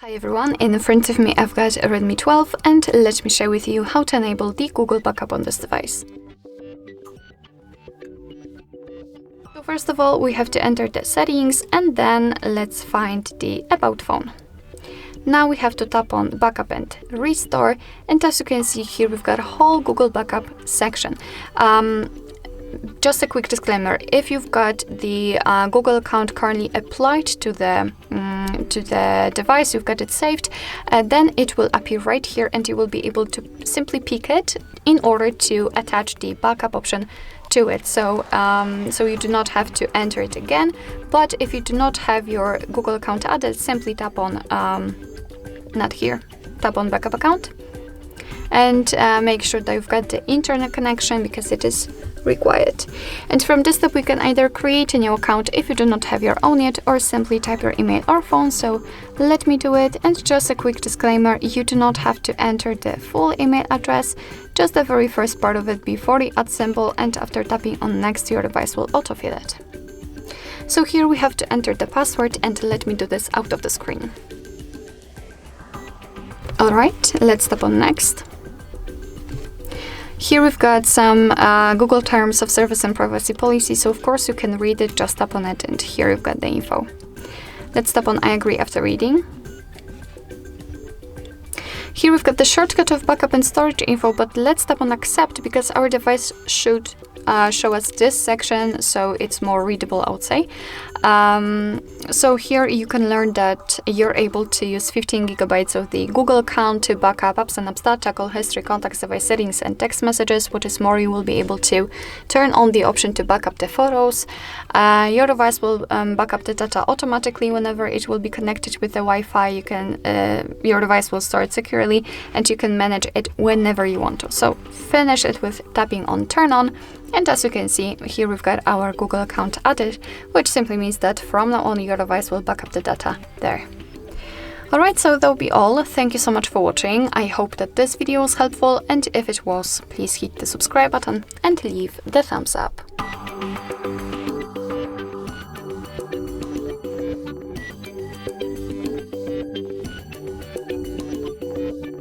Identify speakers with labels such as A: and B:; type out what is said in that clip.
A: Hi everyone, in front of me I've got a Redmi 12 and let me share with you how to enable the Google backup on this device. So first of all we have to enter the settings and then let's find the About phone. Now we have to tap on Backup and Restore, and as you can see here we've got a whole Google backup section. Just a quick disclaimer, if you've got the Google account currently applied to the device, you've got it saved, then it will appear right here and you will be able to simply pick it in order to attach the backup option to it. So you do not have to enter it again, but if you do not have your Google account added, simply tap on, not here, tap on backup account and make sure that you've got the internet connection because it is required. And from this step we can either create a new account if you do not have your own yet, or simply type your email or phone. So let me do it. And just a quick disclaimer, you do not have to enter the full email address, just the very first part of it before the @ symbol, and after tapping on next your device will autofill it. So here we have to enter the password, and let me do this out of the screen. Alright, let's tap on next. Here we've got some Google Terms of Service and Privacy Policy, so of course you can read it, just tap on it, and here you've got the info. Let's tap on I agree after reading. Here we've got the shortcut of backup and storage info, but let's tap on accept because our device should show us this section, so it's more readable, I would say. So here you can learn that you're able to use 15 gigabytes of the Google account to back up apps and apps data, call history, contacts, device settings, and text messages. What is more, you will be able to turn on the option to back up the photos. Your device will back up the data automatically whenever it will be connected with the Wi-Fi. You can, your device will store it securely, and you can manage it whenever you want to. So finish it with tapping on turn on. And as you can see, here we've got our Google account added, which simply means that from now on your device will back up the data there. Alright, so that'll be all. Thank you so much for watching. I hope that this video was helpful, and if it was, please hit the subscribe button and leave the thumbs up.